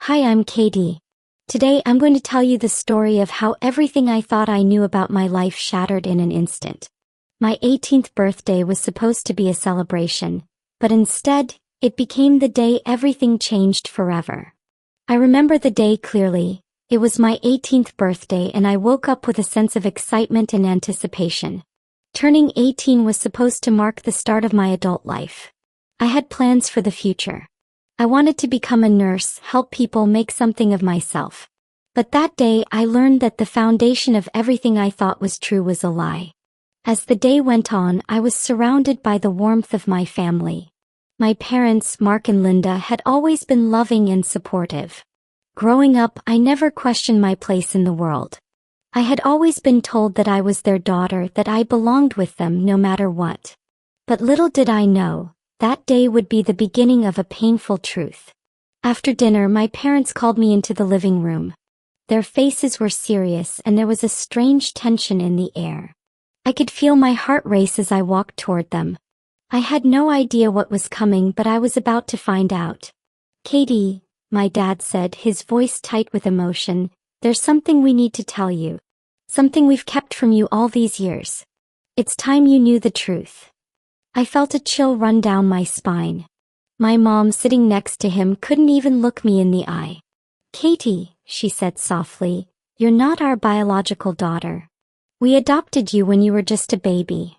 Hi, I'm Katie. Today I'm going to tell you the story of how everything I thought I knew about my life shattered in an instant. My 18th birthday was supposed to be a celebration, but instead, it became the day everything changed forever. I remember the day clearly. It was my 18th birthday and I woke up with a sense of excitement and anticipation. Turning 18 was supposed to mark the start of my adult life. I had plans for the future. I wanted to become a nurse, help people, make something of myself. But that day I learned that the foundation of everything I thought was true was a lie. As the day went on, I was surrounded by the warmth of my family. My parents, Mark and Linda, had always been loving and supportive. Growing up, I never questioned my place in the world. I had always been told that I was their daughter, that I belonged with them no matter what. But little did I know, that day would be the beginning of a painful truth. After dinner, my parents called me into the living room. Their faces were serious and there was a strange tension in the air. I could feel my heart race as I walked toward them. I had no idea what was coming, but I was about to find out. "Katie," my dad said, his voice tight with emotion, "there's something we need to tell you. Something we've kept from you all these years. It's time you knew the truth." I felt a chill run down my spine. My mom, sitting next to him, couldn't even look me in the eye. "Katie," she said softly, "you're not our biological daughter. We adopted you when you were just a baby."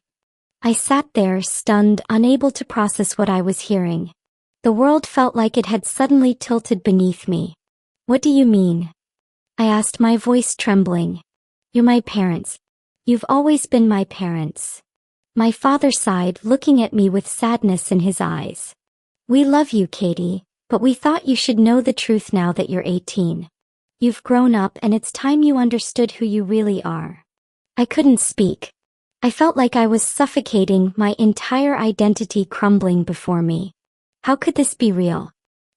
I sat there, stunned, unable to process what I was hearing. The world felt like it had suddenly tilted beneath me. "What do you mean?" I asked, my voice trembling. "You're my parents. You've always been my parents." My father sighed, looking at me with sadness in his eyes. "We love you, Katie, but we thought you should know the truth now that you're 18. You've grown up and it's time you understood who you really are." I couldn't speak. I felt like I was suffocating, my entire identity crumbling before me. How could this be real?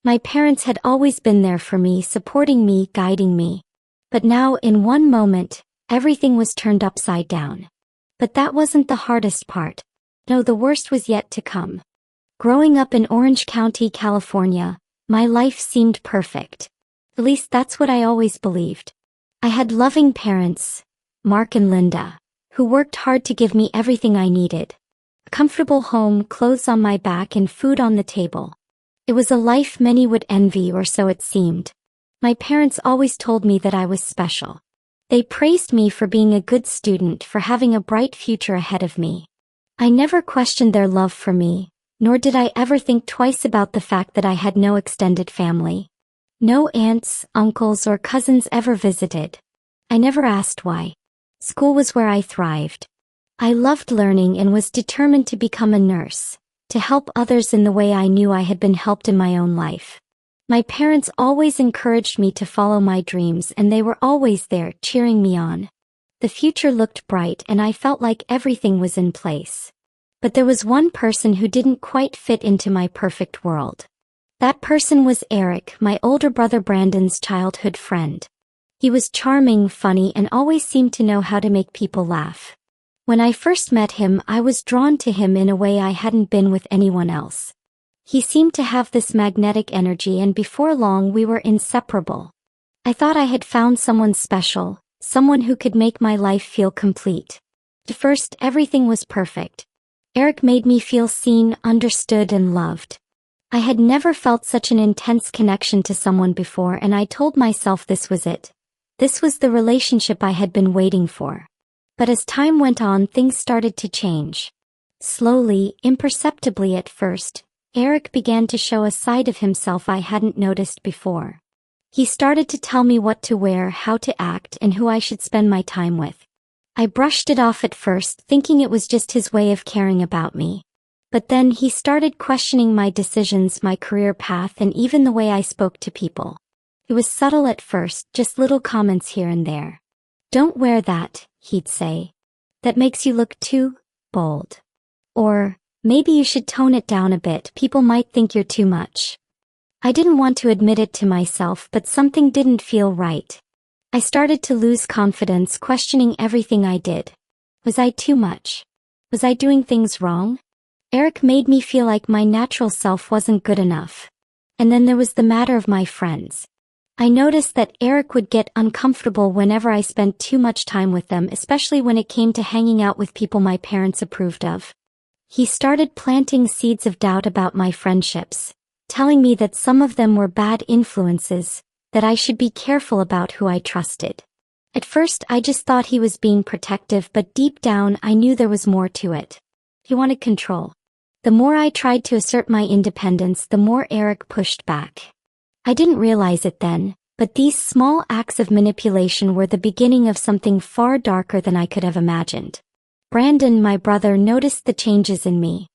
My parents had always been there for me, supporting me, guiding me. But now, in one moment, everything was turned upside down. But that wasn't the hardest part. No, the worst was yet to come. Growing up in Orange County, California, my life seemed perfect. At least that's what I always believed. I had loving parents, Mark and Linda, who worked hard to give me everything I needed. A comfortable home, clothes on my back, and food on the table. It was a life many would envy, or so it seemed. My parents always told me that I was special. They praised me for being a good student, for having a bright future ahead of me. I never questioned their love for me, nor did I ever think twice about the fact that I had no extended family. No aunts, uncles, or cousins ever visited. I never asked why. School was where I thrived. I loved learning and was determined to become a nurse, to help others in the way I knew I had been helped in my own life. My parents always encouraged me to follow my dreams, and they were always there, cheering me on. The future looked bright and I felt like everything was in place. But there was one person who didn't quite fit into my perfect world. That person was Eric, my older brother Brandon's childhood friend. He was charming, funny, and always seemed to know how to make people laugh. When I first met him, I was drawn to him in a way I hadn't been with anyone else. He seemed to have this magnetic energy, and before long we were inseparable. I thought I had found someone special, someone who could make my life feel complete. At first, everything was perfect. Eric made me feel seen, understood, and loved. I had never felt such an intense connection to someone before, and I told myself this was it. This was the relationship I had been waiting for. But as time went on, things started to change. Slowly, imperceptibly at first, Eric began to show a side of himself I hadn't noticed before. He started to tell me what to wear, how to act, and who I should spend my time with. I brushed it off at first, thinking it was just his way of caring about me. But then he started questioning my decisions, my career path, and even the way I spoke to people. It was subtle at first, just little comments here and there. "Don't wear that," he'd say. "That makes you look too bold." Or, "Maybe you should tone it down a bit, people might think you're too much." I didn't want to admit it to myself, but something didn't feel right. I started to lose confidence, questioning everything I did. Was I too much? Was I doing things wrong? Eric made me feel like my natural self wasn't good enough. And then there was the matter of my friends. I noticed that Eric would get uncomfortable whenever I spent too much time with them, especially when it came to hanging out with people my parents approved of. He started planting seeds of doubt about my friendships, telling me that some of them were bad influences, that I should be careful about who I trusted. At first I just thought he was being protective, but deep down I knew there was more to it. He wanted control. The more I tried to assert my independence, the more Eric pushed back. I didn't realize it then, but these small acts of manipulation were the beginning of something far darker than I could have imagined. Brandon, my brother, noticed the changes in me.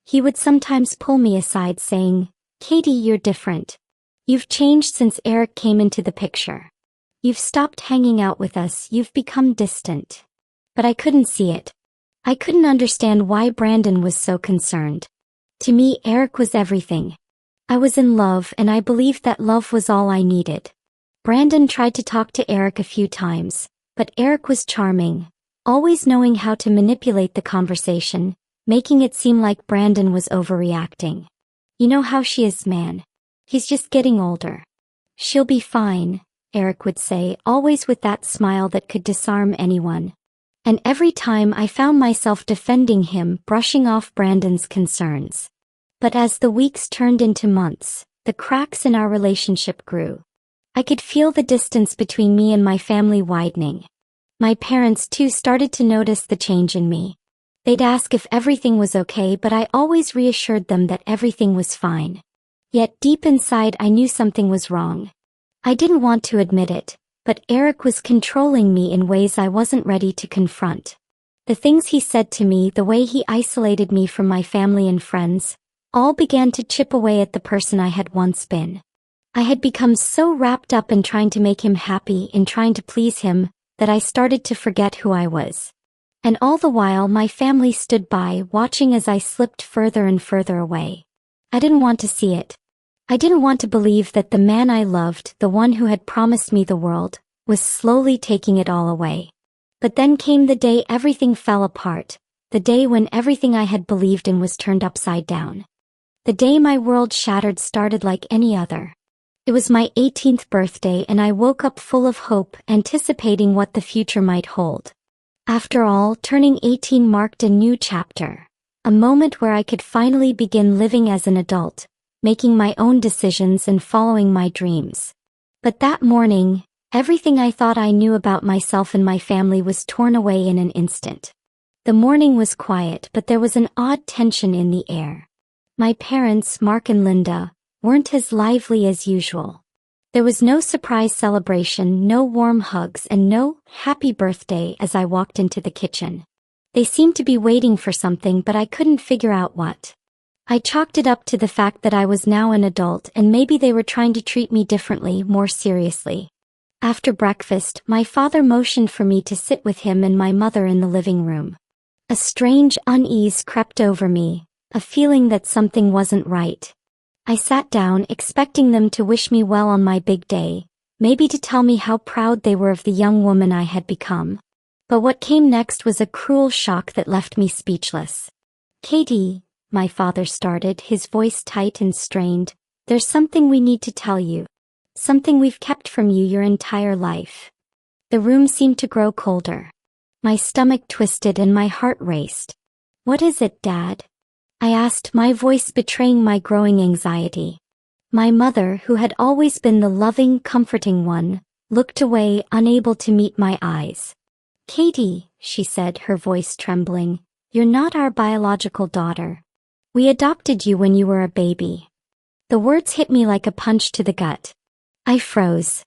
He would sometimes pull me aside saying, "Katie, you're different. You've changed since Eric came into the picture. You've stopped hanging out with us, you've become distant." But I couldn't see it. I couldn't understand why Brandon was so concerned. To me, Eric was everything. I was in love, and I believed that love was all I needed. Brandon tried to talk to Eric a few times, but Eric was charming, always knowing how to manipulate the conversation, making it seem like Brandon was overreacting. "You know how she is, man. He's just getting older. She'll be fine," Eric would say, always with that smile that could disarm anyone. And every time I found myself defending him, brushing off Brandon's concerns. But as the weeks turned into months, the cracks in our relationship grew. I could feel the distance between me and my family widening. My parents too started to notice the change in me. They'd ask if everything was okay, but I always reassured them that everything was fine. Yet deep inside I knew something was wrong. I didn't want to admit it, but Eric was controlling me in ways I wasn't ready to confront. The things he said to me, the way he isolated me from my family and friends, all began to chip away at the person I had once been. I had become so wrapped up in trying to make him happy, in trying to please him, that I started to forget who I was. And all the while my family stood by, watching as I slipped further and further away. I didn't want to see it. I didn't want to believe that the man I loved, the one who had promised me the world, was slowly taking it all away. But then came the day everything fell apart, the day when everything I had believed in was turned upside down. The day my world shattered started like any other. It was my 18th birthday, and I woke up full of hope, anticipating what the future might hold. After all, turning 18 marked a new chapter, a moment where I could finally begin living as an adult, making my own decisions and following my dreams. But that morning, everything I thought I knew about myself and my family was torn away in an instant. The morning was quiet, but there was an odd tension in the air. My parents, Mark and Linda, weren't as lively as usual. There was no surprise celebration, no warm hugs, and no "happy birthday" as I walked into the kitchen. They seemed to be waiting for something, but I couldn't figure out what. I chalked it up to the fact that I was now an adult, and maybe they were trying to treat me differently, more seriously. After breakfast, my father motioned for me to sit with him and my mother in the living room. A strange unease crept over me, a feeling that something wasn't right. I sat down, expecting them to wish me well on my big day, maybe to tell me how proud they were of the young woman I had become. But what came next was a cruel shock that left me speechless. "Katie," my father started, his voice tight and strained, "there's something we need to tell you. Something we've kept from you your entire life." The room seemed to grow colder. My stomach twisted and my heart raced. "What is it, Dad?" I asked, my voice betraying my growing anxiety. My mother, who had always been the loving, comforting one, looked away, unable to meet my eyes. "Katie," she said, her voice trembling, "you're not our biological daughter. We adopted you when you were a baby." The words hit me like a punch to the gut. I froze.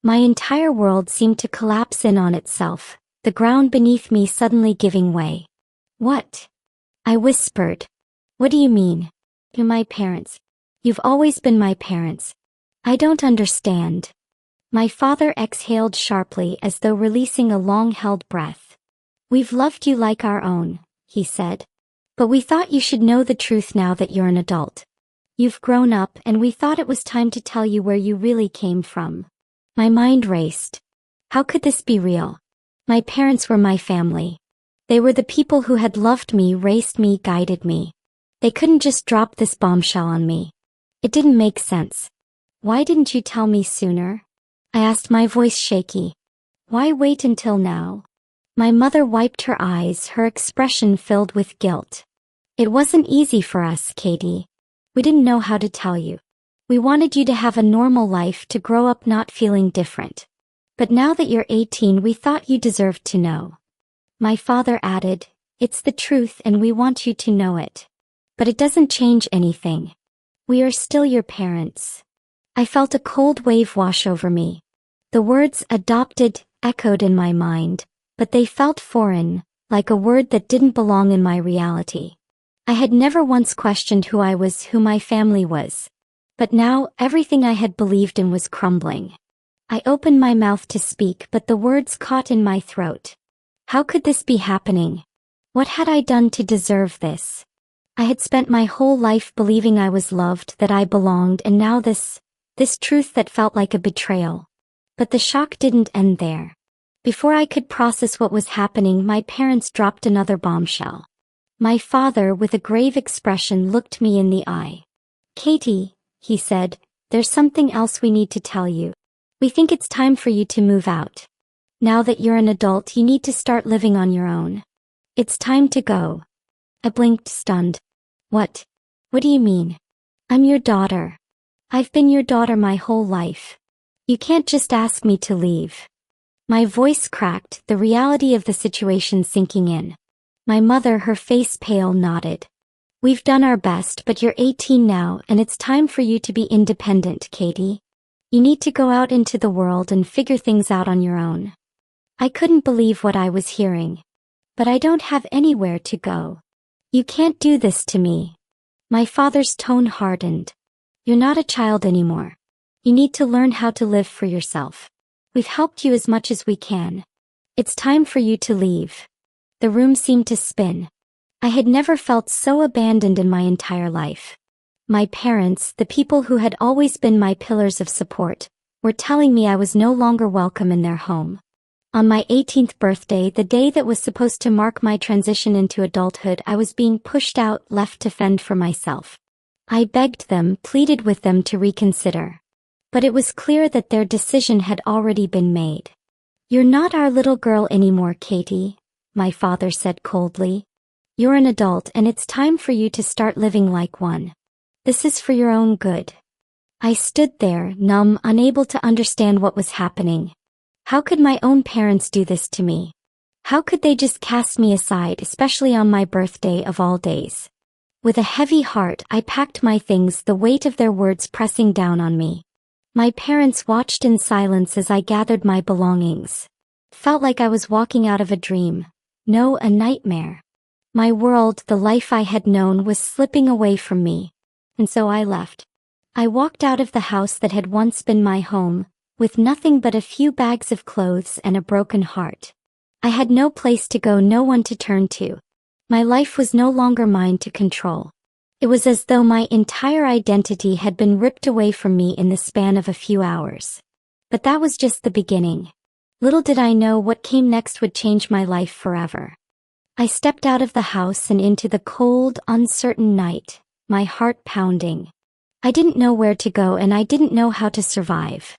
My entire world seemed to collapse in on itself, the ground beneath me suddenly giving way. "What?" I whispered. "What do you mean?" "You're my parents. You've always been my parents. I don't understand." My father exhaled sharply as though releasing a long-held breath. "We've loved you like our own," he said. "But we thought you should know the truth now that you're an adult. You've grown up, and we thought it was time to tell you where you really came from." My mind raced. How could this be real? My parents were my family. They were the people who had loved me, raised me, guided me. They couldn't just drop this bombshell on me. It didn't make sense. "Why didn't you tell me sooner?" I asked, my voice shaky. Why wait until now? My mother wiped her eyes, her expression filled with guilt. It wasn't easy for us, Katie. We didn't know how to tell you. We wanted you to have a normal life, to grow up not feeling different. But now that you're 18, we thought you deserved to know. My father added, it's the truth and we want you to know it. But it doesn't change anything. We are still your parents. I felt a cold wave wash over me. The words adopted echoed in my mind, but they felt foreign, like a word that didn't belong in my reality. I had never once questioned who I was, who my family was. But now, everything I had believed in was crumbling. I opened my mouth to speak, but the words caught in my throat. How could this be happening? What had I done to deserve this? I had spent my whole life believing I was loved, that I belonged, and now this truth that felt like a betrayal. But the shock didn't end there. Before I could process what was happening, my parents dropped another bombshell. My father, with a grave expression, looked me in the eye. Katie, he said, there's something else we need to tell you. We think it's time for you to move out. Now that you're an adult, you need to start living on your own. It's time to go. I blinked, stunned. What? What do you mean? I'm your daughter. I've been your daughter my whole life. You can't just ask me to leave. My voice cracked, the reality of the situation sinking in. My mother, her face pale, nodded. We've done our best, but you're 18 now, and it's time for you to be independent, Katie. You need to go out into the world and figure things out on your own. I couldn't believe what I was hearing. But I don't have anywhere to go. You can't do this to me. My father's tone hardened. You're not a child anymore. You need to learn how to live for yourself. We've helped you as much as we can. It's time for you to leave. The room seemed to spin. I had never felt so abandoned in my entire life. My parents, the people who had always been my pillars of support, were telling me I was no longer welcome in their home. On my 18th birthday, the day that was supposed to mark my transition into adulthood, I was being pushed out, left to fend for myself. I begged them, pleaded with them to reconsider. But it was clear that their decision had already been made. You're not our little girl anymore, Katie, my father said coldly. You're an adult and it's time for you to start living like one. This is for your own good. I stood there, numb, unable to understand what was happening. How could my own parents do this to me? How could they just cast me aside, especially on my birthday of all days? With a heavy heart, I packed my things, the weight of their words pressing down on me. My parents watched in silence as I gathered my belongings. Felt like I was walking out of a dream. No, a nightmare. My world, the life I had known, was slipping away from me. And so I left. I walked out of the house that had once been my home, with nothing but a few bags of clothes and a broken heart. I had no place to go, no one to turn to. My life was no longer mine to control. It was as though my entire identity had been ripped away from me in the span of a few hours. But that was just the beginning. Little did I know what came next would change my life forever. I stepped out of the house and into the cold, uncertain night, my heart pounding. I didn't know where to go and I didn't know how to survive.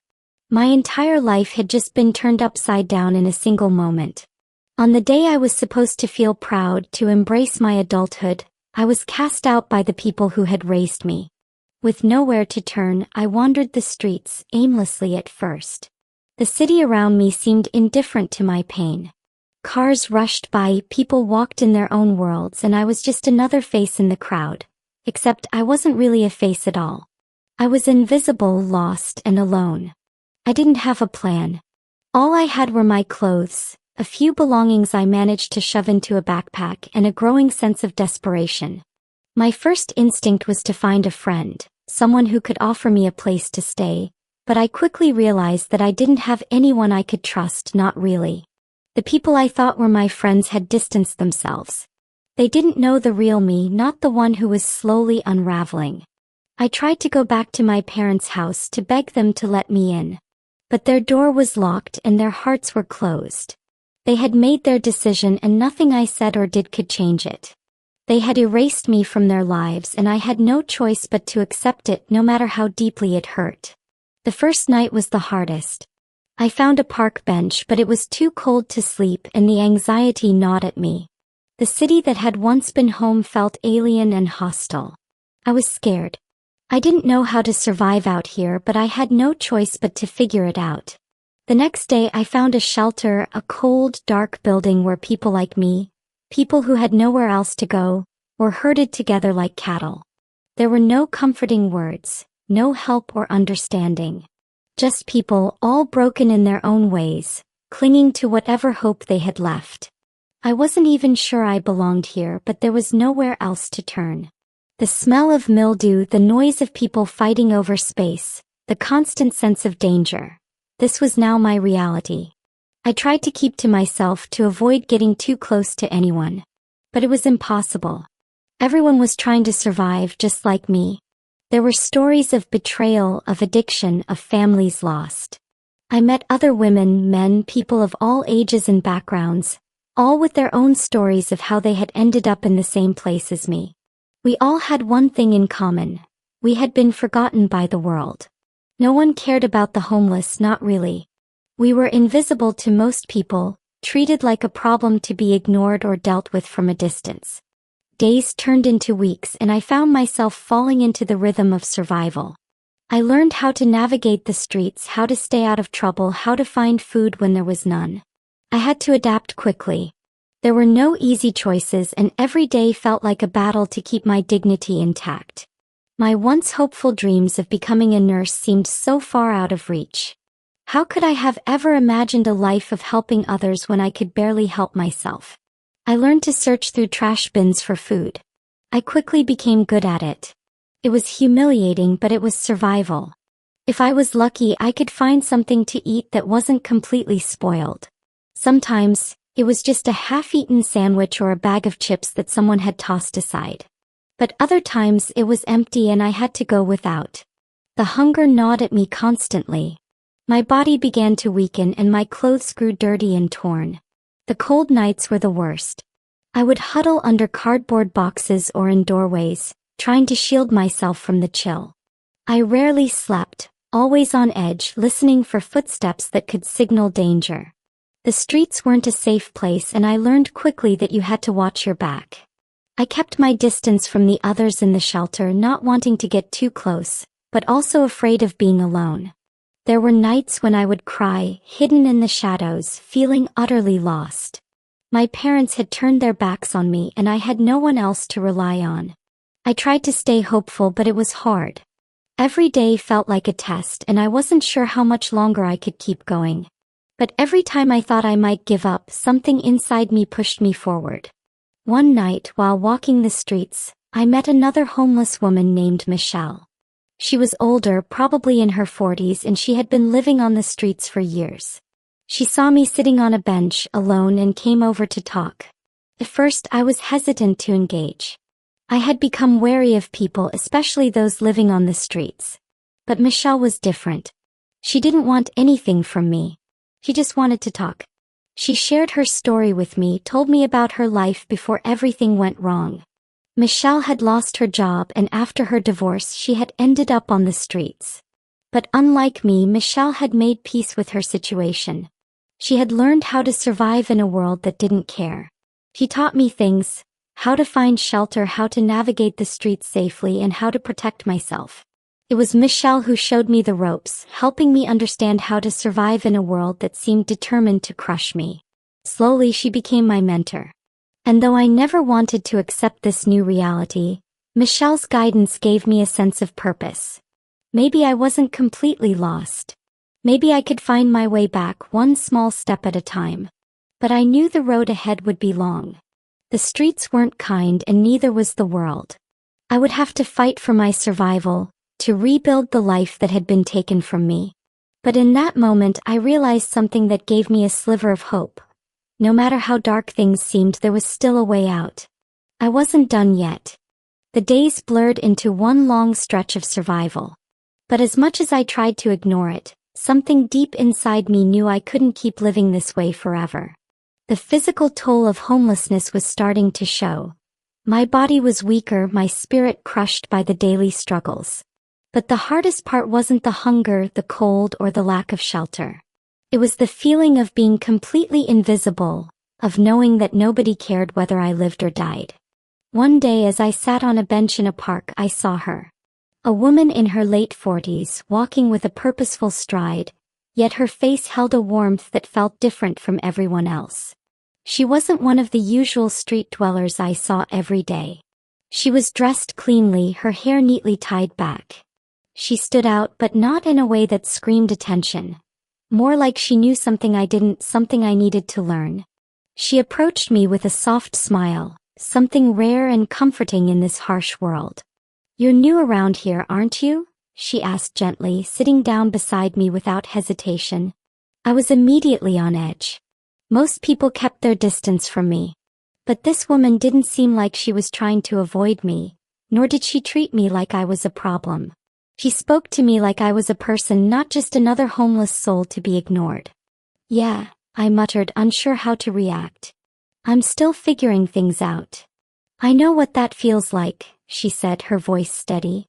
My entire life had just been turned upside down in a single moment. On the day I was supposed to feel proud, to embrace my adulthood, I was cast out by the people who had raised me. With nowhere to turn, I wandered the streets, aimlessly at first. The city around me seemed indifferent to my pain. Cars rushed by, people walked in their own worlds, and I was just another face in the crowd. Except I wasn't really a face at all. I was invisible, lost, and alone. I didn't have a plan. All I had were my clothes, a few belongings I managed to shove into a backpack, and a growing sense of desperation. My first instinct was to find a friend, someone who could offer me a place to stay, but I quickly realized that I didn't have anyone I could trust, not really. The people I thought were my friends had distanced themselves. They didn't know the real me, not the one who was slowly unraveling. I tried to go back to my parents' house to beg them to let me in. But their door was locked and their hearts were closed. They had made their decision and nothing I said or did could change it. They had erased me from their lives and I had no choice but to accept it, no matter how deeply it hurt. The first night was the hardest. I found a park bench, but it was too cold to sleep and the anxiety gnawed at me. The city that had once been home felt alien and hostile. I was scared. I didn't know how to survive out here, but I had no choice but to figure it out. The next day I found a shelter, a cold, dark building where people like me, people who had nowhere else to go, were herded together like cattle. There were no comforting words, no help or understanding. Just people, all broken in their own ways, clinging to whatever hope they had left. I wasn't even sure I belonged here, but there was nowhere else to turn. The smell of mildew, the noise of people fighting over space, the constant sense of danger. This was now my reality. I tried to keep to myself to avoid getting too close to anyone. But it was impossible. Everyone was trying to survive just like me. There were stories of betrayal, of addiction, of families lost. I met other women, men, people of all ages and backgrounds, all with their own stories of how they had ended up in the same place as me. We all had one thing in common. We had been forgotten by the world. No one cared about the homeless, not really. We were invisible to most people, treated like a problem to be ignored or dealt with from a distance. Days turned into weeks and I found myself falling into the rhythm of survival. I learned how to navigate the streets, how to stay out of trouble, how to find food when there was none. I had to adapt quickly. There were no easy choices and every day felt like a battle to keep my dignity intact. My once hopeful dreams of becoming a nurse seemed so far out of reach. How could I have ever imagined a life of helping others when I could barely help myself? I learned to search through trash bins for food. I quickly became good at it. It was humiliating, but it was survival. If I was lucky, I could find something to eat that wasn't completely spoiled. Sometimes, it was just a half-eaten sandwich or a bag of chips that someone had tossed aside. But other times it was empty and I had to go without. The hunger gnawed at me constantly. My body began to weaken and my clothes grew dirty and torn. The cold nights were the worst. I would huddle under cardboard boxes or in doorways, trying to shield myself from the chill. I rarely slept, always on edge, listening for footsteps that could signal danger. The streets weren't a safe place and I learned quickly that you had to watch your back. I kept my distance from the others in the shelter, not wanting to get too close, but also afraid of being alone. There were nights when I would cry, hidden in the shadows, feeling utterly lost. My parents had turned their backs on me and I had no one else to rely on. I tried to stay hopeful, but it was hard. Every day felt like a test and I wasn't sure how much longer I could keep going. But every time I thought I might give up, something inside me pushed me forward. One night, while walking the streets, I met another homeless woman named Michelle. She was older, probably in her 40s, and she had been living on the streets for years. She saw me sitting on a bench, alone, and came over to talk. At first, I was hesitant to engage. I had become wary of people, especially those living on the streets. But Michelle was different. She didn't want anything from me. She just wanted to talk. She shared her story with me, told me about her life before everything went wrong. Michelle had lost her job and after her divorce she had ended up on the streets. But unlike me, Michelle had made peace with her situation. She had learned how to survive in a world that didn't care. She taught me things: how to find shelter, how to navigate the streets safely, and how to protect myself. It was Michelle who showed me the ropes, helping me understand how to survive in a world that seemed determined to crush me. Slowly she became my mentor. And though I never wanted to accept this new reality, Michelle's guidance gave me a sense of purpose. Maybe I wasn't completely lost. Maybe I could find my way back, one small step at a time. But I knew the road ahead would be long. The streets weren't kind and neither was the world. I would have to fight for my survival, to rebuild the life that had been taken from me. But in that moment I realized something that gave me a sliver of hope. No matter how dark things seemed, there was still a way out. I wasn't done yet. The days blurred into one long stretch of survival. But as much as I tried to ignore it, something deep inside me knew I couldn't keep living this way forever. The physical toll of homelessness was starting to show. My body was weaker, my spirit crushed by the daily struggles. But the hardest part wasn't the hunger, the cold, or the lack of shelter. It was the feeling of being completely invisible, of knowing that nobody cared whether I lived or died. One day as I sat on a bench in a park, I saw her. A woman in her late 40s, walking with a purposeful stride, yet her face held a warmth that felt different from everyone else. She wasn't one of the usual street dwellers I saw every day. She was dressed cleanly, her hair neatly tied back. She stood out, but not in a way that screamed attention. More like she knew something I didn't, something I needed to learn. She approached me with a soft smile, something rare and comforting in this harsh world. "You're new around here, aren't you?" she asked gently, sitting down beside me without hesitation. I was immediately on edge. Most people kept their distance from me. But this woman didn't seem like she was trying to avoid me, nor did she treat me like I was a problem. She spoke to me like I was a person, not just another homeless soul to be ignored. "Yeah," I muttered, unsure how to react. "I'm still figuring things out." "I know what that feels like," she said, her voice steady.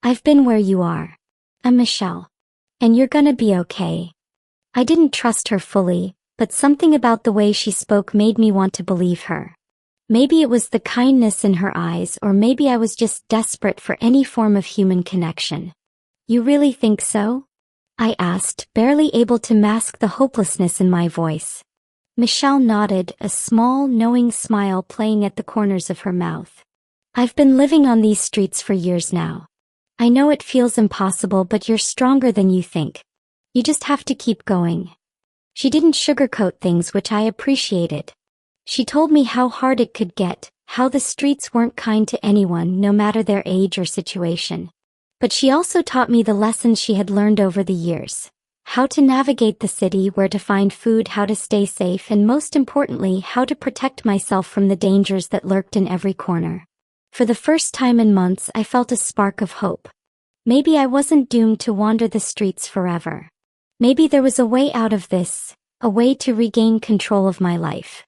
"I've been where you are. I'm Michelle. And you're gonna be okay." I didn't trust her fully, but something about the way she spoke made me want to believe her. Maybe it was the kindness in her eyes, or maybe I was just desperate for any form of human connection. "You really think so?" I asked, barely able to mask the hopelessness in my voice. Michelle nodded, a small, knowing smile playing at the corners of her mouth. "I've been living on these streets for years now. I know it feels impossible, but you're stronger than you think. You just have to keep going." She didn't sugarcoat things, which I appreciated. She told me how hard it could get, how the streets weren't kind to anyone, no matter their age or situation. But she also taught me the lessons she had learned over the years. How to navigate the city, where to find food, how to stay safe, and most importantly, how to protect myself from the dangers that lurked in every corner. For the first time in months, I felt a spark of hope. Maybe I wasn't doomed to wander the streets forever. Maybe there was a way out of this, a way to regain control of my life.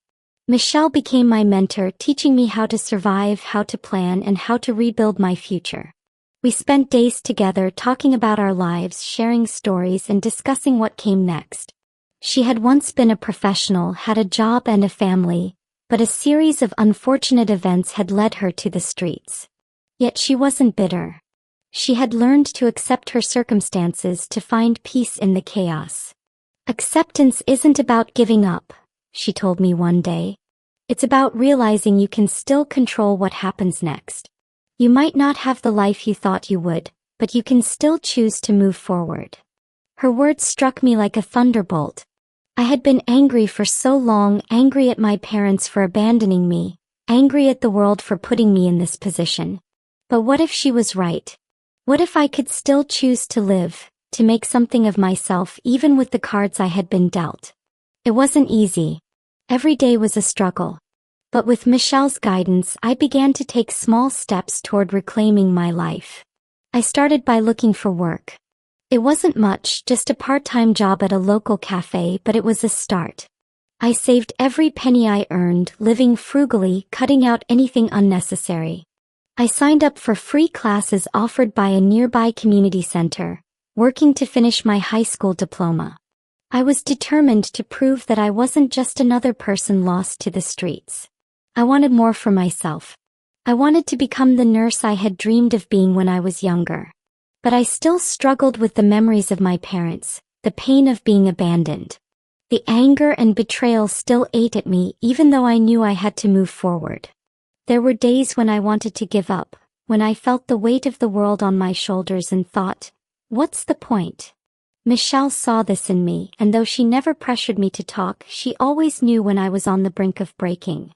Michelle became my mentor, teaching me how to survive, how to plan, and how to rebuild my future. We spent days together talking about our lives, sharing stories, and discussing what came next. She had once been a professional, had a job and a family, but a series of unfortunate events had led her to the streets. Yet she wasn't bitter. She had learned to accept her circumstances, to find peace in the chaos. "Acceptance isn't about giving up," she told me one day. "It's about realizing you can still control what happens next. You might not have the life you thought you would, but you can still choose to move forward." Her words struck me like a thunderbolt. I had been angry for so long, angry at my parents for abandoning me, angry at the world for putting me in this position. But what if she was right? What if I could still choose to live, to make something of myself, even with the cards I had been dealt? It wasn't easy. Every day was a struggle. But with Michelle's guidance, I began to take small steps toward reclaiming my life. I started by looking for work. It wasn't much, just a part-time job at a local cafe, but it was a start. I saved every penny I earned, living frugally, cutting out anything unnecessary. I signed up for free classes offered by a nearby community center, working to finish my high school diploma. I was determined to prove that I wasn't just another person lost to the streets. I wanted more for myself. I wanted to become the nurse I had dreamed of being when I was younger. But I still struggled with the memories of my parents, the pain of being abandoned. The anger and betrayal still ate at me, even though I knew I had to move forward. There were days when I wanted to give up, when I felt the weight of the world on my shoulders and thought, what's the point? Michelle saw this in me, and though she never pressured me to talk, she always knew when I was on the brink of breaking.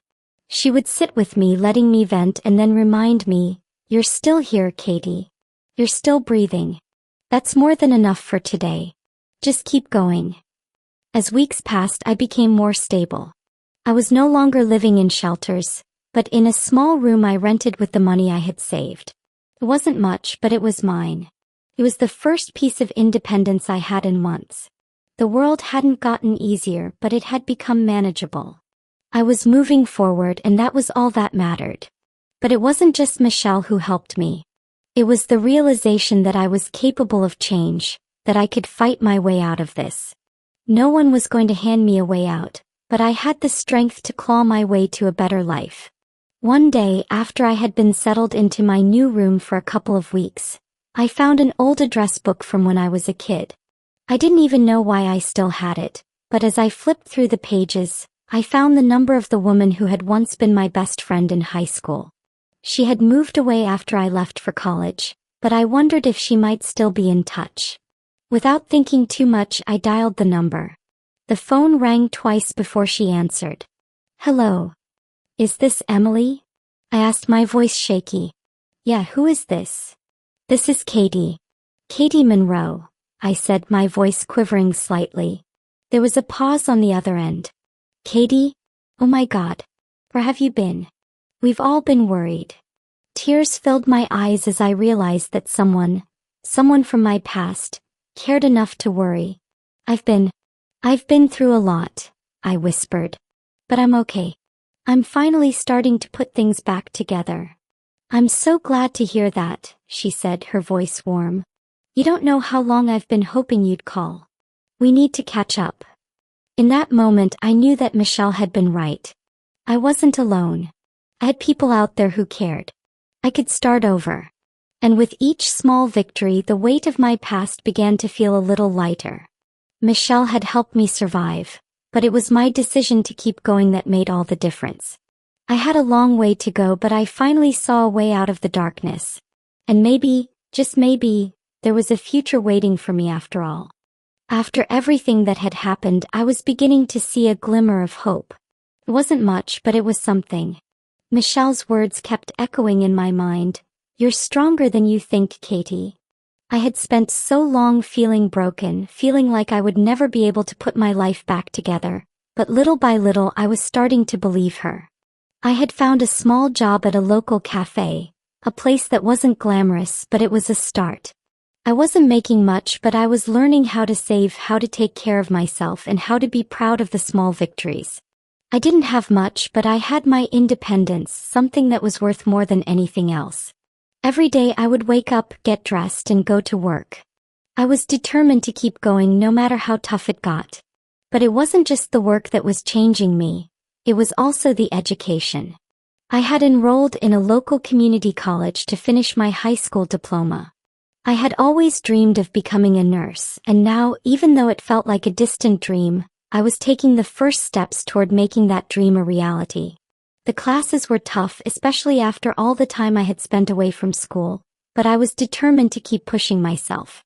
She would sit with me, letting me vent, and then remind me, "You're still here, Katie. You're still breathing. That's more than enough for today. Just keep going." As weeks passed, I became more stable. I was no longer living in shelters, but in a small room I rented with the money I had saved. It wasn't much, but it was mine. It was the first piece of independence I had in months. The world hadn't gotten easier, but it had become manageable. I was moving forward, and that was all that mattered. But it wasn't just Michelle who helped me. It was the realization that I was capable of change, that I could fight my way out of this. No one was going to hand me a way out, but I had the strength to claw my way to a better life. One day, after I had been settled into my new room for a couple of weeks, I found an old address book from when I was a kid. I didn't even know why I still had it, but as I flipped through the pages, I found the number of the woman who had once been my best friend in high school. She had moved away after I left for college, but I wondered if she might still be in touch. Without thinking too much, I dialed the number. The phone rang twice before she answered. "Hello. Is this Emily?" I asked, my voice shaky. "Yeah, who is this?" "This is Katie. Katie Monroe," I said, my voice quivering slightly. There was a pause on the other end. "Katie? Oh my God. Where have you been? We've all been worried." Tears filled my eyes as I realized that someone from my past, cared enough to worry. I've been through a lot," I whispered. "But I'm okay. I'm finally starting to put things back together." "I'm so glad to hear that," she said, her voice warm. "You don't know how long I've been hoping you'd call. We need to catch up." In that moment, I knew that Michelle had been right. I wasn't alone. I had people out there who cared. I could start over. And with each small victory, the weight of my past began to feel a little lighter. Michelle had helped me survive, but it was my decision to keep going that made all the difference. I had a long way to go, but I finally saw a way out of the darkness. And maybe, just maybe, there was a future waiting for me after all. After everything that had happened, I was beginning to see a glimmer of hope. It wasn't much, but it was something. Michelle's words kept echoing in my mind. "You're stronger than you think, Katie." I had spent so long feeling broken, feeling like I would never be able to put my life back together, but little by little I was starting to believe her. I had found a small job at a local cafe, a place that wasn't glamorous, but it was a start. I wasn't making much, but I was learning how to save, how to take care of myself, and how to be proud of the small victories. I didn't have much, but I had my independence, something that was worth more than anything else. Every day I would wake up, get dressed, and go to work. I was determined to keep going no matter how tough it got. But it wasn't just the work that was changing me, it was also the education. I had enrolled in a local community college to finish my high school diploma. I had always dreamed of becoming a nurse, and now, even though it felt like a distant dream, I was taking the first steps toward making that dream a reality. The classes were tough, especially after all the time I had spent away from school, but I was determined to keep pushing myself.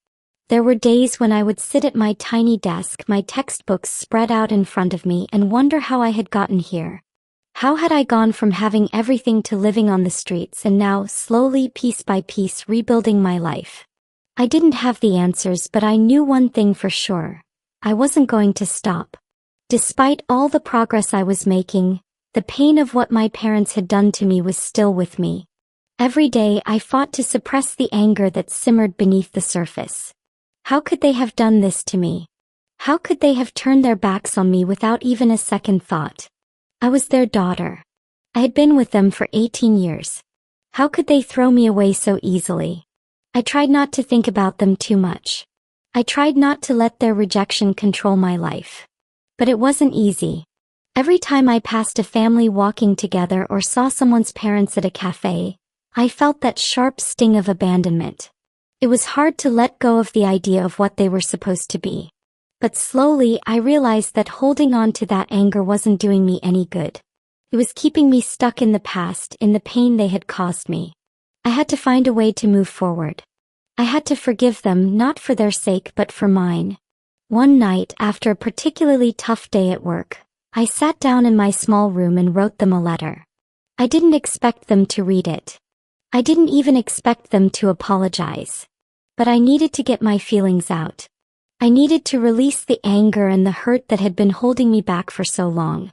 There were days when I would sit at my tiny desk, my textbooks spread out in front of me, and wonder how I had gotten here. How had I gone from having everything to living on the streets and now, slowly, piece by piece, rebuilding my life? I didn't have the answers, but I knew one thing for sure. I wasn't going to stop. Despite all the progress I was making, the pain of what my parents had done to me was still with me. Every day I fought to suppress the anger that simmered beneath the surface. How could they have done this to me? How could they have turned their backs on me without even a second thought? I was their daughter. I had been with them for 18 years. How could they throw me away so easily? I tried not to think about them too much. I tried not to let their rejection control my life. But it wasn't easy. Every time I passed a family walking together or saw someone's parents at a cafe, I felt that sharp sting of abandonment. It was hard to let go of the idea of what they were supposed to be. But slowly I realized that holding on to that anger wasn't doing me any good. It was keeping me stuck in the past, in the pain they had caused me. I had to find a way to move forward. I had to forgive them, not for their sake but for mine. One night, after a particularly tough day at work, I sat down in my small room and wrote them a letter. I didn't expect them to read it. I didn't even expect them to apologize. But I needed to get my feelings out. I needed to release the anger and the hurt that had been holding me back for so long.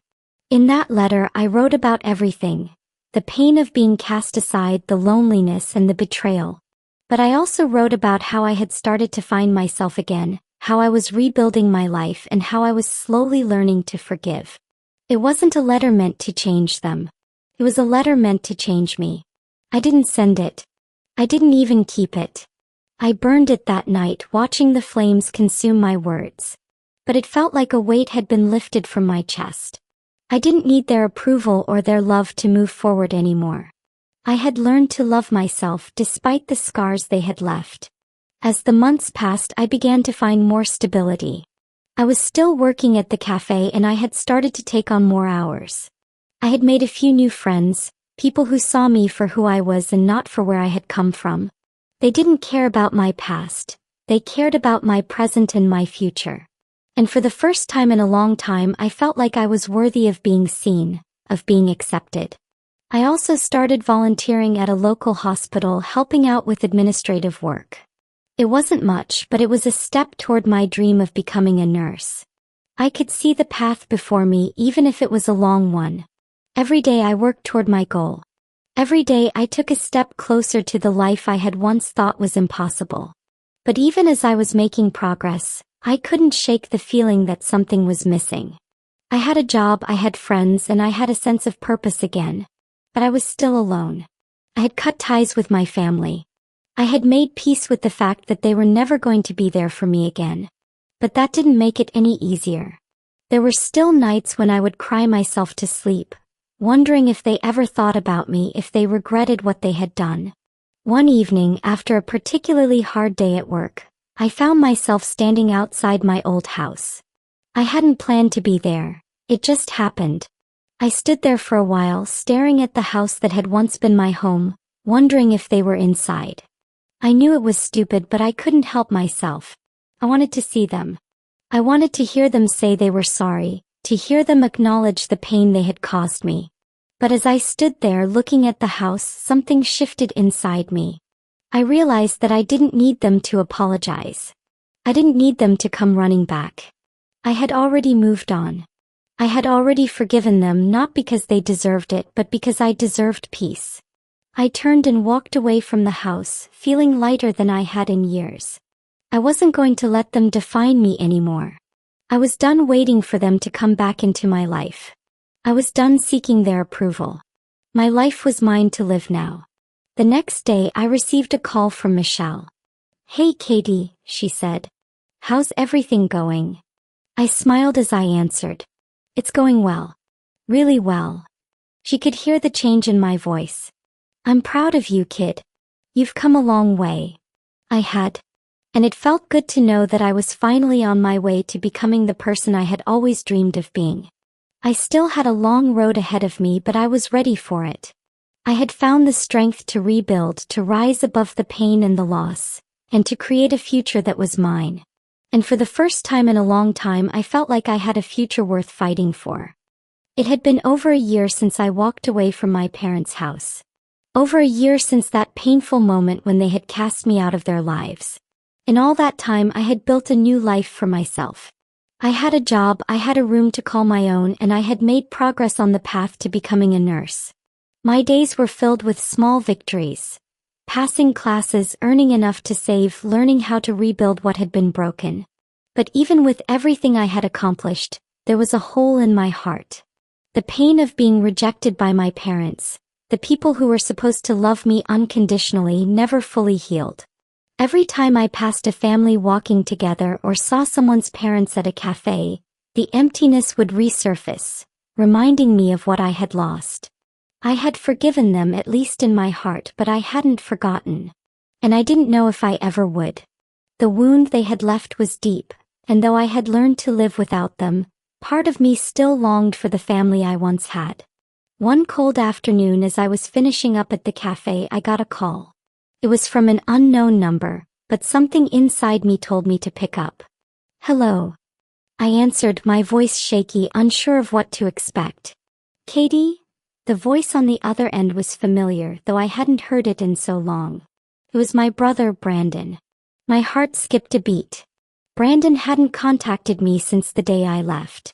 In that letter, I wrote about everything: the pain of being cast aside, the loneliness, and the betrayal. But I also wrote about how I had started to find myself again, how I was rebuilding my life, and how I was slowly learning to forgive. It wasn't a letter meant to change them. It was a letter meant to change me. I didn't send it. I didn't even keep it. I burned it that night, watching the flames consume my words. but it felt like a weight had been lifted from my chest. I didn't need their approval or their love to move forward anymore. I had learned to love myself despite the scars they had left. As the months passed, I began to find more stability. I was still working at the cafe and I had started to take on more hours. I had made a few new friends, people who saw me for who I was and not for where I had come from. They didn't care about my past, they cared about my present and my future. And for the first time in a long time, I felt like I was worthy of being seen, of being accepted. I also started volunteering at a local hospital, helping out with administrative work. It wasn't much, but it was a step toward my dream of becoming a nurse. I could see the path before me, even if it was a long one. Every day I worked toward my goal. Every day I took a step closer to the life I had once thought was impossible. But even as I was making progress, I couldn't shake the feeling that something was missing. I had a job, I had friends, and I had a sense of purpose again. But I was still alone. I had cut ties with my family. I had made peace with the fact that they were never going to be there for me again. But that didn't make it any easier. There were still nights when I would cry myself to sleep, wondering if they ever thought about me, if they regretted what they had done. One evening, after a particularly hard day at work, I found myself standing outside my old house. I hadn't planned to be there, it just happened. I stood there for a while, staring at the house that had once been my home, wondering if they were inside. I knew it was stupid, but I couldn't help myself. I wanted to see them. I wanted to hear them say they were sorry, to hear them acknowledge the pain they had caused me. But as I stood there looking at the house, something shifted inside me. I realized that I didn't need them to apologize. I didn't need them to come running back. I had already moved on. I had already forgiven them, not because they deserved it, but because I deserved peace. I turned and walked away from the house, feeling lighter than I had in years. I wasn't going to let them define me anymore. I was done waiting for them to come back into my life. I was done seeking their approval. My life was mine to live now. The next day I received a call from Michelle. "Hey Katie," she said. "How's everything going?" I smiled as I answered. "It's going well. Really well." She could hear the change in my voice. "I'm proud of you, kid. You've come a long way." I had. And it felt good to know that I was finally on my way to becoming the person I had always dreamed of being. I still had a long road ahead of me, but I was ready for it. I had found the strength to rebuild, to rise above the pain and the loss, and to create a future that was mine. And for the first time in a long time, I felt like I had a future worth fighting for. It had been over a year since I walked away from my parents' house. Over a year since that painful moment when they had cast me out of their lives. In all that time, I had built a new life for myself. I had a job, I had a room to call my own, and I had made progress on the path to becoming a nurse. My days were filled with small victories. Passing classes, earning enough to save, learning how to rebuild what had been broken. But even with everything I had accomplished, there was a hole in my heart. The pain of being rejected by my parents, the people who were supposed to love me unconditionally, never fully healed. Every time I passed a family walking together or saw someone's parents at a cafe, the emptiness would resurface, reminding me of what I had lost. I had forgiven them, at least in my heart, but I hadn't forgotten. And I didn't know if I ever would. The wound they had left was deep, and though I had learned to live without them, part of me still longed for the family I once had. One cold afternoon, as I was finishing up at the cafe, I got a call. It was from an unknown number, but something inside me told me to pick up. "Hello." I answered, my voice shaky, unsure of what to expect. "Katie?" The voice on the other end was familiar, though I hadn't heard it in so long. It was my brother, Brandon. My heart skipped a beat. Brandon hadn't contacted me since the day I left.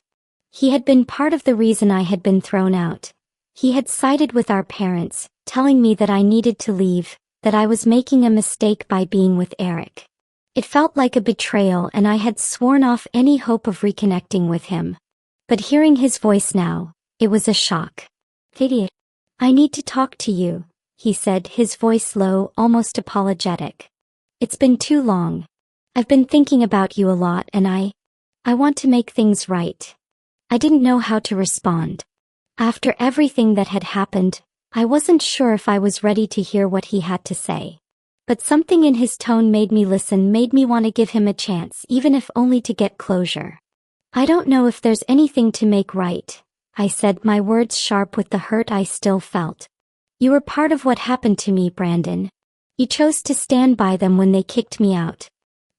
He had been part of the reason I had been thrown out. He had sided with our parents, telling me that I needed to leave, that I was making a mistake by being with Eric. It felt like a betrayal, and I had sworn off any hope of reconnecting with him. But hearing his voice now, it was a shock. "Katie, I need to talk to you," he said, his voice low, almost apologetic. "It's been too long. I've been thinking about you a lot, and I want to make things right. I didn't know how to respond. After everything that had happened, I wasn't sure if I was ready to hear what he had to say. But something in his tone made me listen, made me want to give him a chance, even if only to get closure. I don't know if there's anything to make right, I said, my words sharp with the hurt I still felt. You were part of what happened to me, Brandon. You chose to stand by them when they kicked me out.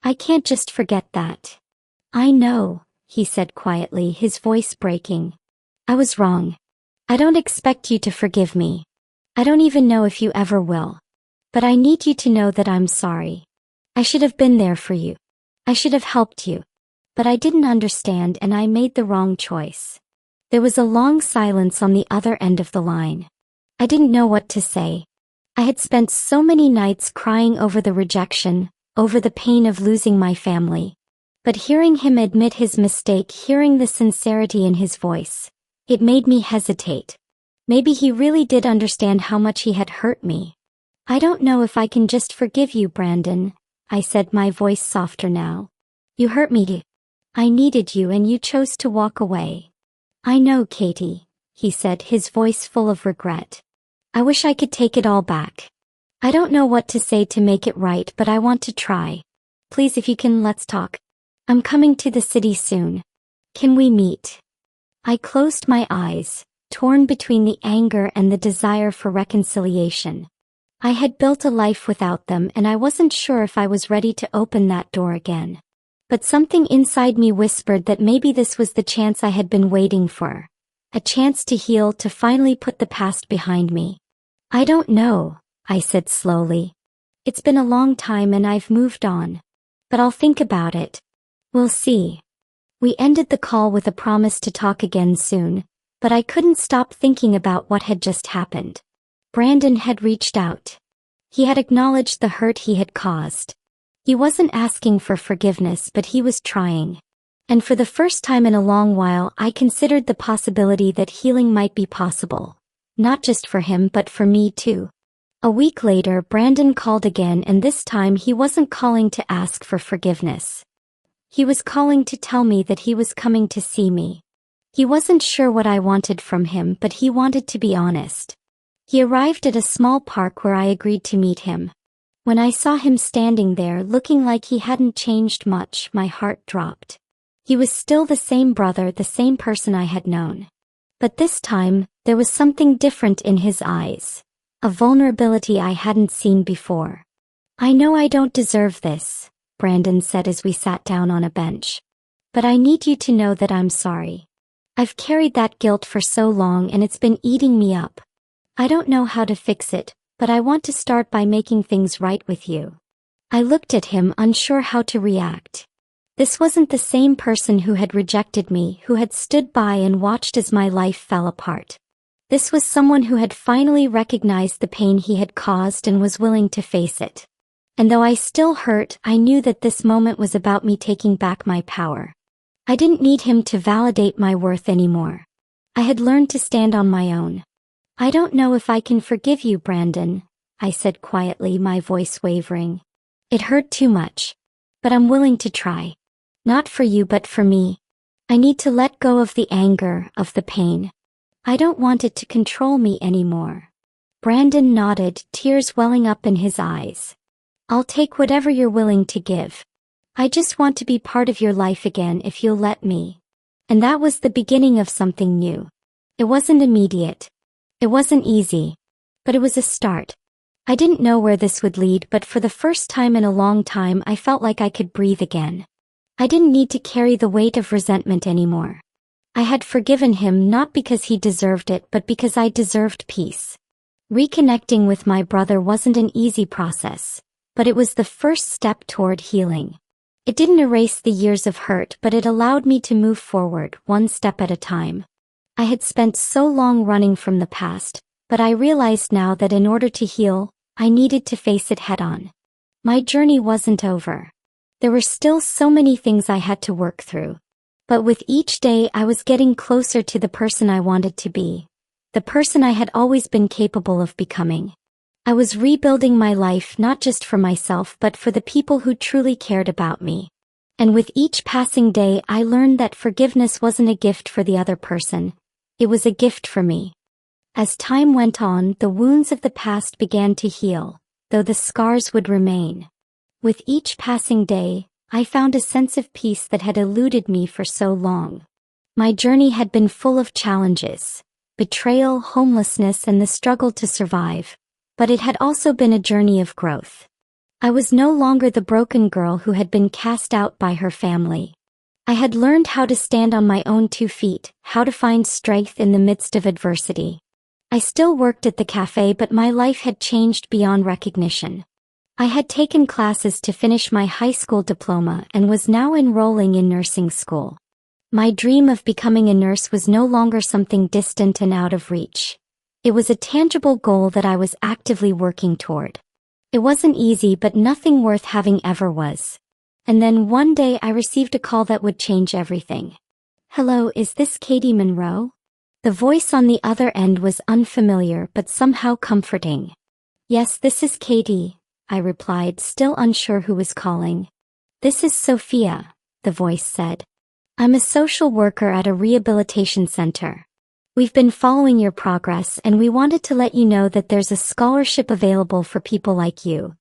I can't just forget that. I know, he said quietly, his voice breaking. I was wrong. I don't expect you to forgive me. I don't even know if you ever will. But I need you to know that I'm sorry. I should have been there for you. I should have helped you. But I didn't understand and I made the wrong choice. There was a long silence on the other end of the line. I didn't know what to say. I had spent so many nights crying over the rejection, over the pain of losing my family. But hearing him admit his mistake, hearing the sincerity in his voice, it made me hesitate. Maybe he really did understand how much he had hurt me. I don't know if I can just forgive you, Brandon, I said, my voice softer now. You hurt me. I needed you and you chose to walk away. I know, Katie, he said, his voice full of regret. I wish I could take it all back. I don't know what to say to make it right, but I want to try. Please, if you can, let's talk. I'm coming to the city soon. Can we meet? I closed my eyes, torn between the anger and the desire for reconciliation. I had built a life without them and I wasn't sure if I was ready to open that door again. But something inside me whispered that maybe this was the chance I had been waiting for. A chance to heal, to finally put the past behind me. I don't know, I said slowly. It's been a long time and I've moved on. But I'll think about it. We'll see. We ended the call with a promise to talk again soon, but I couldn't stop thinking about what had just happened. Brandon had reached out. He had acknowledged the hurt he had caused. He wasn't asking for forgiveness, but he was trying. And for the first time in a long while, I considered the possibility that healing might be possible. Not just for him, but for me too. A week later, Brandon called again, and this time he wasn't calling to ask for forgiveness. He was calling to tell me that he was coming to see me. He wasn't sure what I wanted from him, but he wanted to be honest. He arrived at a small park where I agreed to meet him. When I saw him standing there looking like he hadn't changed much, my heart dropped. He was still the same brother, the same person I had known. But this time, there was something different in his eyes. A vulnerability I hadn't seen before. I know I don't deserve this, Brandon said as we sat down on a bench. But I need you to know that I'm sorry. I've carried that guilt for so long and it's been eating me up. I don't know how to fix it, but I want to start by making things right with you. I looked at him, unsure how to react. This wasn't the same person who had rejected me, who had stood by and watched as my life fell apart. This was someone who had finally recognized the pain he had caused and was willing to face it. And though I still hurt, I knew that this moment was about me taking back my power. I didn't need him to validate my worth anymore. I had learned to stand on my own. I don't know if I can forgive you, Brandon, I said quietly, my voice wavering. It hurt too much. But I'm willing to try. Not for you, but for me. I need to let go of the anger, of the pain. I don't want it to control me anymore. Brandon nodded, tears welling up in his eyes. I'll take whatever you're willing to give. I just want to be part of your life again if you'll let me. And that was the beginning of something new. It wasn't immediate. It wasn't easy. But it was a start. I didn't know where this would lead, but for the first time in a long time I felt like I could breathe again. I didn't need to carry the weight of resentment anymore. I had forgiven him not because he deserved it, but because I deserved peace. Reconnecting with my brother wasn't an easy process, but it was the first step toward healing. It didn't erase the years of hurt, but it allowed me to move forward, one step at a time. I had spent so long running from the past, but I realized now that in order to heal, I needed to face it head-on. My journey wasn't over. There were still so many things I had to work through. But with each day I was getting closer to the person I wanted to be. The person I had always been capable of becoming. I was rebuilding my life not just for myself but for the people who truly cared about me. And with each passing day I learned that forgiveness wasn't a gift for the other person, it was a gift for me. As time went on, the wounds of the past began to heal, though the scars would remain. With each passing day, I found a sense of peace that had eluded me for so long. My journey had been full of challenges, betrayal, homelessness, and the struggle to survive, but it had also been a journey of growth. I was no longer the broken girl who had been cast out by her family. I had learned how to stand on my own 2 feet, how to find strength in the midst of adversity. I still worked at the cafe, but my life had changed beyond recognition. I had taken classes to finish my high school diploma and was now enrolling in nursing school. My dream of becoming a nurse was no longer something distant and out of reach. It was a tangible goal that I was actively working toward. It wasn't easy, but nothing worth having ever was. And then one day I received a call that would change everything. "Hello, is this Katie Monroe?" The voice on the other end was unfamiliar but somehow comforting. "Yes, this is Katie," I replied, still unsure who was calling. "This is Sophia," the voice said. "I'm a social worker at a rehabilitation center. We've been following your progress and we wanted to let you know that there's a scholarship available for people like you,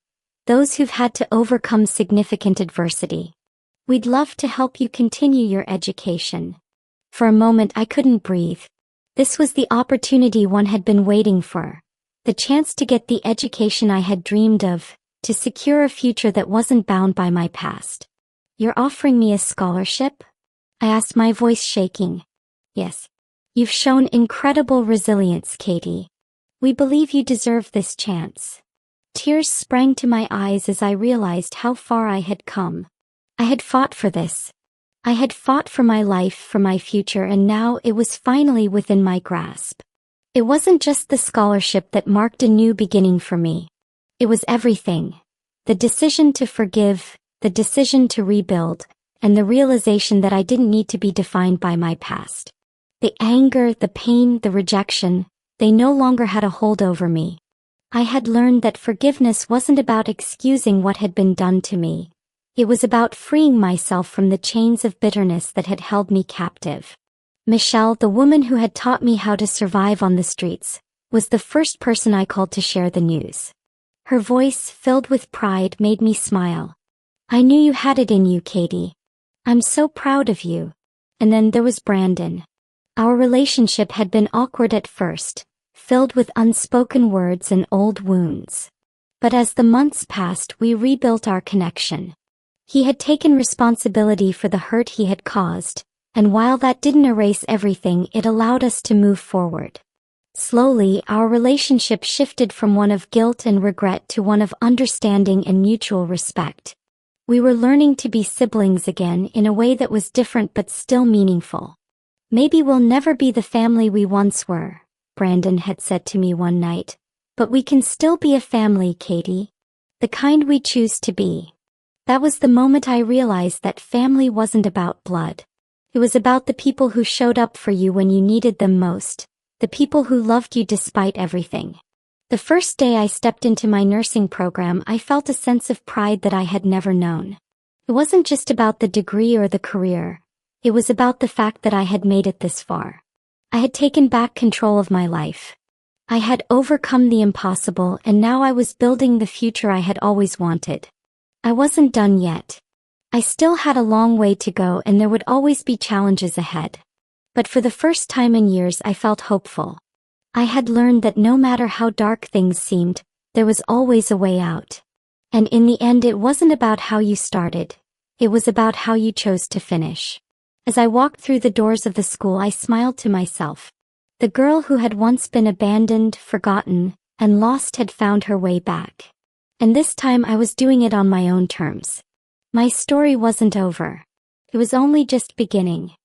those who've had to overcome significant adversity. We'd love to help you continue your education." For a moment I couldn't breathe. This was the opportunity one had been waiting for. The chance to get the education I had dreamed of, to secure a future that wasn't bound by my past. "You're offering me a scholarship?" I asked, my voice shaking. "Yes. You've shown incredible resilience, Katie. We believe you deserve this chance." Tears sprang to my eyes as I realized how far I had come. I had fought for this. I had fought for my life, for my future, and now it was finally within my grasp. It wasn't just the scholarship that marked a new beginning for me. It was everything. The decision to forgive, the decision to rebuild, and the realization that I didn't need to be defined by my past. The anger, the pain, the rejection, they no longer had a hold over me. I had learned that forgiveness wasn't about excusing what had been done to me. It was about freeing myself from the chains of bitterness that had held me captive. Michelle, the woman who had taught me how to survive on the streets, was the first person I called to share the news. Her voice, filled with pride, made me smile. "I knew you had it in you, Katie. I'm so proud of you." And then there was Brandon. Our relationship had been awkward at first, filled with unspoken words and old wounds. But as the months passed, we rebuilt our connection. He had taken responsibility for the hurt he had caused, and while that didn't erase everything, it allowed us to move forward. Slowly, our relationship shifted from one of guilt and regret to one of understanding and mutual respect. We were learning to be siblings again in a way that was different but still meaningful. "Maybe we'll never be the family we once were," Brandon had said to me one night, "but we can still be a family, Katie. The kind we choose to be." That was the moment I realized that family wasn't about blood. It was about the people who showed up for you when you needed them most, the people who loved you despite everything. The first day I stepped into my nursing program, I felt a sense of pride that I had never known. It wasn't just about the degree or the career. It was about the fact that I had made it this far. I had taken back control of my life. I had overcome the impossible, and now I was building the future I had always wanted. I wasn't done yet. I still had a long way to go, and there would always be challenges ahead. But for the first time in years I felt hopeful. I had learned that no matter how dark things seemed, there was always a way out. And in the end, it wasn't about how you started. It was about how you chose to finish. As I walked through the doors of the school, I smiled to myself. The girl who had once been abandoned, forgotten, and lost had found her way back. And this time I was doing it on my own terms. My story wasn't over. It was only just beginning.